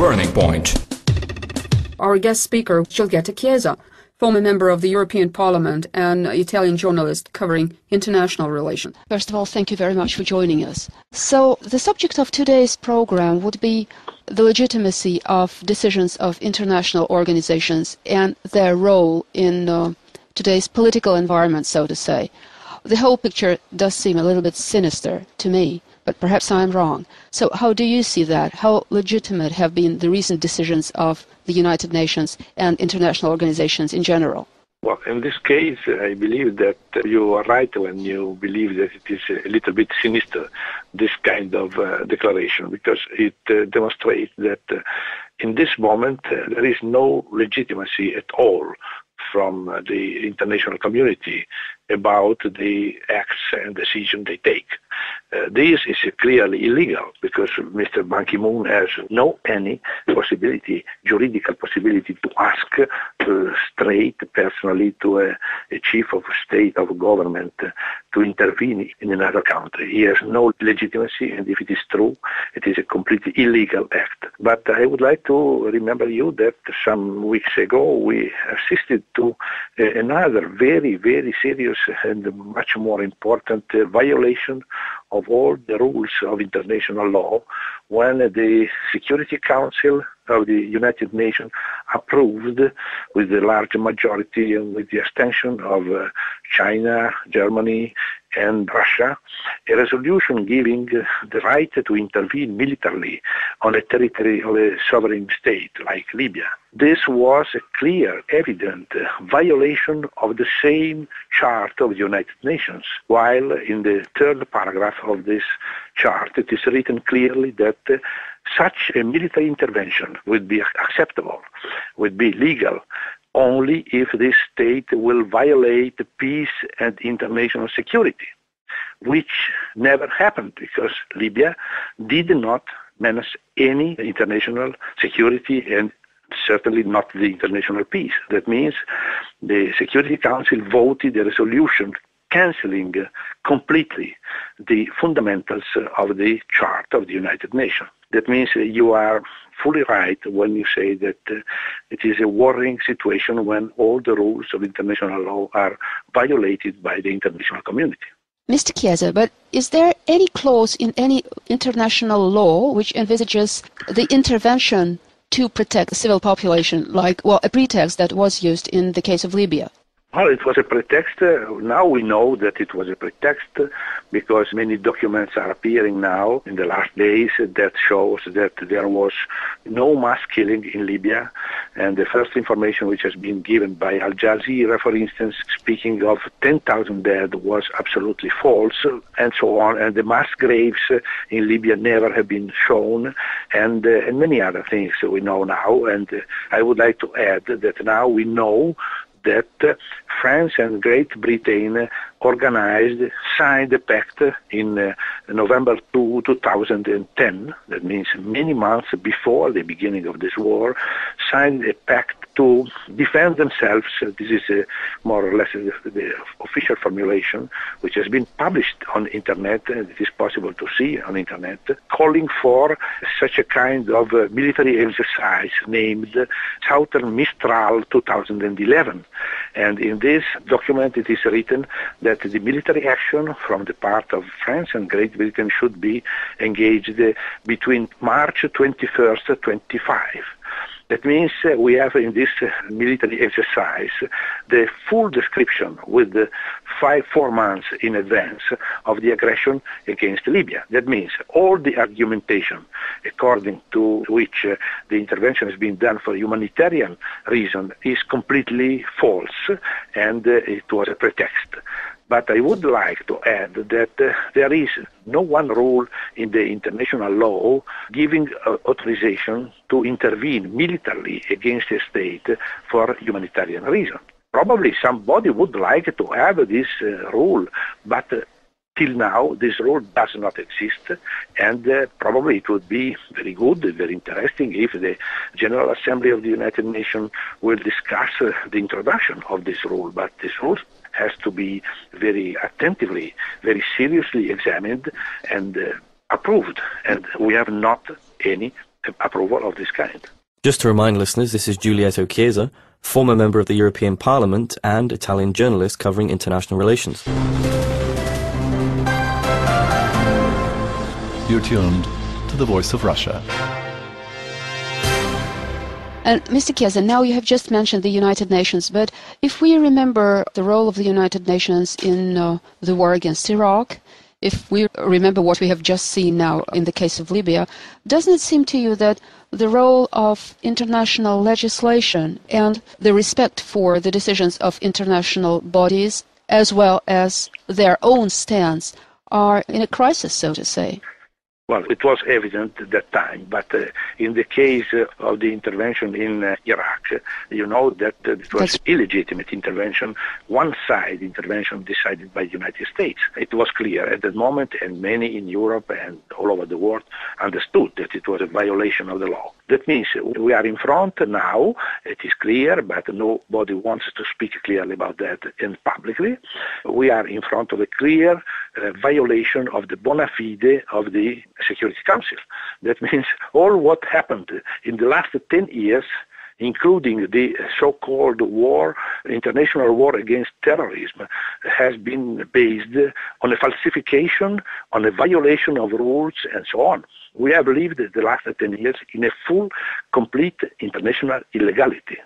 Burning Point. Our guest speaker, Giulietta Chiesa, former member of the European Parliament and Italian journalist covering international relations. First of all, thank you very much for joining us. So, the subject of today's program would be the legitimacy of decisions of international organizations and their role in today's political environment, so to say. The whole picture does seem a little bit sinister to me, but perhaps I'm wrong. So how do you see that? How legitimate have been the recent decisions of the United Nations and international organizations in general? Well, in this case, I believe that you are right when you believe that it is a little bit sinister, this kind of declaration, because it demonstrates that in this moment there is no legitimacy at all from the international community about the acts and decisions they take. This is clearly illegal because Mr. Ban Ki-moon has no any possibility, juridical possibility, to ask straight personally to a chief of state of government to intervene in another country. He has no legitimacy, and if it is true, it is a completely illegal act. But I would like to remember you that some weeks ago we assisted to another very, very serious and much more important violation of all the rules of international law when the Security Council of the United Nations approved with a large majority and with the abstention of China, Germany and Russia, a resolution giving the right to intervene militarily on a territory of a sovereign state like Libya. This was a clear, evident violation of the same chart of the United Nations, while in the third paragraph of this chart it is written clearly that such a military intervention would be acceptable, would be legal, only if this state will violate peace and international security, which never happened because Libya did not menace any international security and certainly not the international peace. That means the Security Council voted a resolution cancelling completely the fundamentals of the Chart of the United Nations. That means you are fully right when you say that it is a worrying situation when all the rules of international law are violated by the international community. Mr. Chiesa, but is there any clause in any international law which envisages the intervention to protect the civil population, like, well, a pretext that was used in the case of Libya? Well, it was a pretext. Now we know that it was a pretext because many documents are appearing now in the last days that shows that there was no mass killing in Libya. And the first information which has been given by Al Jazeera, for instance, speaking of 10,000 dead, was absolutely false, and so on. And the mass graves in Libya never have been shown, and many other things we know now. And I would like to add that now we know that France and Great Britain signed a pact in November 2010, that means many months before the beginning of this war, signed a pact to defend themselves. This is more or less the official formulation, which has been published on internet, and it is possible to see on internet, calling for such a kind of military exercise named Southern Mistral 2011. And in this document it is written that the military action from the part of France and Great Britain should be engaged between March 21st, 25. That means we have in this military exercise the full description with 4 months in advance of the aggression against Libya. That means all the argumentation according to which the intervention has been done for humanitarian reason is completely false, and it was a pretext. But I would like to add that there is no one rule in the international law giving authorization to intervene militarily against a state for humanitarian reason. Probably somebody would like to have this rule, but till now this rule does not exist, and probably it would be very good, very interesting if the General Assembly of the United Nations will discuss the introduction of this rule, but this rule has to be very attentively, very seriously examined and approved, and we have not any approval of this kind. Just to remind listeners, this is Giulietto Chiesa, former member of the European Parliament and Italian journalist covering international relations. You're tuned to the Voice of Russia. And Mr. Chiesa, now you have just mentioned the United Nations, but if we remember the role of the United Nations in the war against Iraq, if we remember what we have just seen now in the case of Libya, doesn't it seem to you that the role of international legislation and the respect for the decisions of international bodies, as well as their own stance, are in a crisis, so to say? Well, it was evident at that time, but in the case of the intervention in Iraq, you know that it was illegitimate intervention, one-side intervention decided by the United States. It was clear at that moment, and many in Europe and all over the world understood that it was a violation of the law. That means we are in front now, it is clear, but nobody wants to speak clearly about that and publicly. We are in front of a clear violation of the bona fide of the Security Council. That means all what happened in the last 10 years, including the so-called war, international war against terrorism, has been based on a falsification, on a violation of rules, and so on. We have lived the last 10 years in a full, complete international illegality.